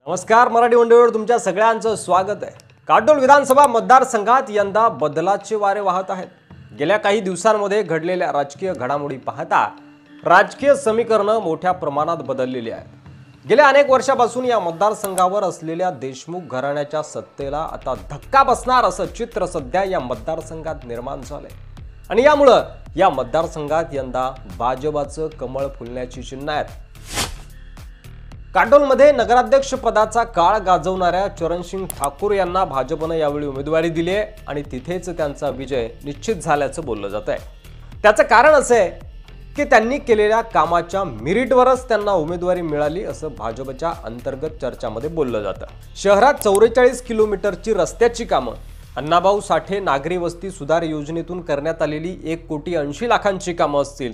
नमस्कार, मराठी मंडळीवर तुमच्या सगळ्यांचं स्वागत आहे। काटोल विधानसभा मतदारसंघात यंदा बदलाचे वारे वाहत आहेत। गेल्या काही दिवसांमध्ये घडलेल्या राजकीय घडामोडी पाहता राजकीय समीकरण मोठ्या प्रमाणात बदललेली आहेत। गेल्या अनेक वर्षांपासून या मतदारसंघावर असलेल्या देशमुख घराण्याच्या सत्तेला आता धक्का बसणार असं चित्र सध्या या मतदारसंघात निर्माण झालंय आणि यामुळे या मतदारसंघात यंदा भाजपचं कमळ फुलण्याची चिन्ह आहेत। काटोलमध्ये नगराध्यक्ष पदाचा काळ गाजवणाऱ्या चरणसिंग ठाकूर यांना भाजपने यावेळी उमेदवारी दिली आहे आणि तिथेच त्यांचा विजय निश्चित झाल्याचं बोललं जात आहे। त्याचं कारण असं आहे की त्यांनी केलेल्या कामाच्या मेरिटवरच त्यांना उमेदवारी मिळाली असं भाजपच्या अंतर्गत चर्चामध्ये बोललं जातं। शहरात 44 किलोमीटरची रस्त्याची कामं, अण्णाभाऊ साठे नागरी वस्ती सुधार योजनेतून करण्यात आलेली 1,80,00,000ची कामं असतील,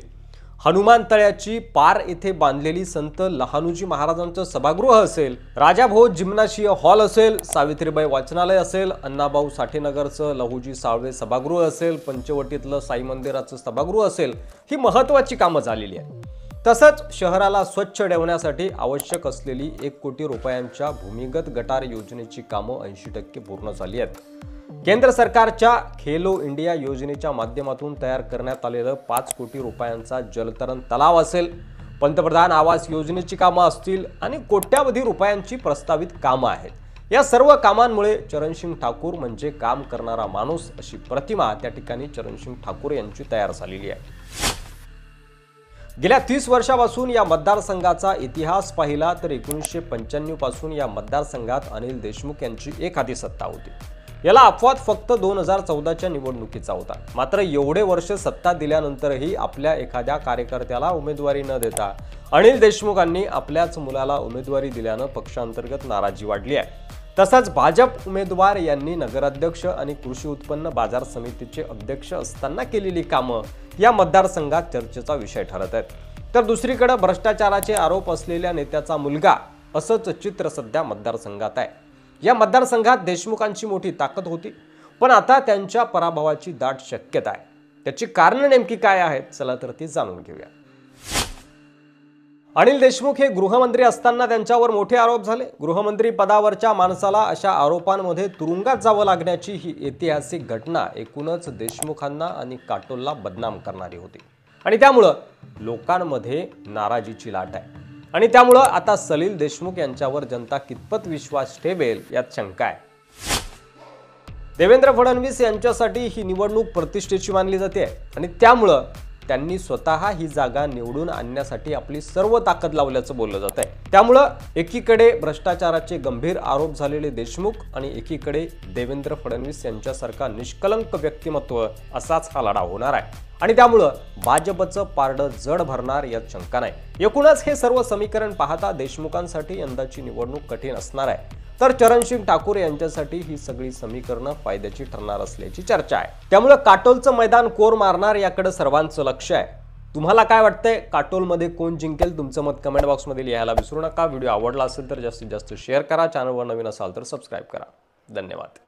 हनुमान तळ्याची पार येथे बांधलेली संत लहानूजी महाराजांचं सभागृह असेल, राजाभोज जिम्नाशिय हॉल असेल, सावित्रीबाई वाचनालय असेल, अण्णाभाऊ साठेनगरचं लहूजी साळवे सभागृह असेल, पंचवटीतलं साई मंदिराचं सभागृह असेल, ही महत्त्वाची कामं झालेली आहेत। तसंच शहराला स्वच्छ ठेवण्यासाठी आवश्यक असलेली 1 कोटी रुपयांच्या भूमिगत गटार योजनेची कामं 80% पूर्ण झाली आहेत। केंद्र सरकारच्या खेलो इंडिया योजनेच्या माध्यमातून तयार करण्यात आलेलं 5 कोटी रुपयांचा जलतरण तलाव असेल, पंतप्रधान आवास योजनेची कामं असतील आणि कोट्यावधी रुपयांची प्रस्तावित कामं आहेत। या सर्व कामांमुळे चरणसिंग ठाकूर म्हणजे काम करणारा माणूस अशी प्रतिमा त्या ठिकाणी चरणसिंग ठाकूर यांची तयार झालेली आहे। गेल्या 30 वर्षांपासून या मतदारसंघाचा इतिहास पाहिला तर 1995 पासून या मतदारसंघात अनिल देशमुख यांची एखादी सत्ता होती। याला अपवाद फक्त 2014च्या निवडणुकीचा होता। मात्र एवढे वर्ष सत्ता दिल्यानंतरही आपल्या एखाद्या कार्यकर्त्याला उमेदवारी न देता अनिल देशमुखांनी आपल्याच मुलाला उमेदवारी दिल्यानं पक्षांतर्गत नाराजी वाढली आहे। तसंच भाजप उमेदवार यांनी नगराध्यक्ष आणि कृषी उत्पन्न बाजार समितीचे अध्यक्ष असताना केलेली कामं या मतदारसंघात चर्चेचा विषय ठरत आहेत। तर दुसरीकडे भ्रष्टाचाराचे आरोप असलेल्या नेत्याचा मुलगा असंच चित्र सध्या मतदारसंघात आहे। या मतदारसंघात देशमुखांची मोठी ताकद होती, पण आता त्यांच्या पराभवाची दाट शक्यता आहे। त्याची कारणं नेमकी काय आहेत, चला तर ती जाणून घेऊया। अनिल देशमुख हे गृहमंत्री असताना त्यांच्यावर मोठे आरोप झाले। गृहमंत्री पदावरच्या माणसाला अशा आरोपांमध्ये तुरुंगात जावं लागण्याची ही ऐतिहासिक घटना एकूणच देशमुखांना आणि काटोलला बदनाम करणारी होती आणि त्यामुळे लोकांमध्ये नाराजीची लाट आहे आणि त्यामुळे आता सलील देशमुख यांच्यावर जनता कितपत विश्वास ठेवेल यात शंका आहे। देवेंद्र फडणवीस यांच्यासाठी ही निवडणूक प्रतिष्ठेची मानली जाते आणि त्यामुळे त्यांनी स्वतः ही जागा निवडून आणण्यासाठी आपली सर्व ताकद लावल्याचं बोललं जात आहे। त्यामुळे एकीकडे भ्रष्टाचाराचे गंभीर आरोप झालेले देशमुख आणि एकीकडे देवेंद्र फडणवीस यांच्यासारखा निष्कलंक व्यक्तिमत्व असाच हा लढा होणार आहे आणि त्यामुळे भाजपचं पारडं जड भरणार यात शंका नाही। एकूणच हे सर्व समीकरण पाहता देशमुखांसाठी यंदाची निवडणूक कठीण असणार आहे, तर चरणसिंग ठाकूर यांच्यासाठी ही सगळी समीकरणं फायद्याची ठरणार असल्याची चर्चा आहे। त्यामुळे काटोलचं मैदान कोर मारणार याकडे सर्वांचं लक्ष आहे। तुम्हाला काय वाटतंय, काटोलमध्ये कोण जिंकेल? तुमचं मत कमेंट बॉक्समध्ये लिहायला विसरू नका। व्हिडिओ आवडला असेल तर जास्तीत जास्त शेअर करा, चॅनलवर नवीन असाल तर सबस्क्राईब करा। धन्यवाद।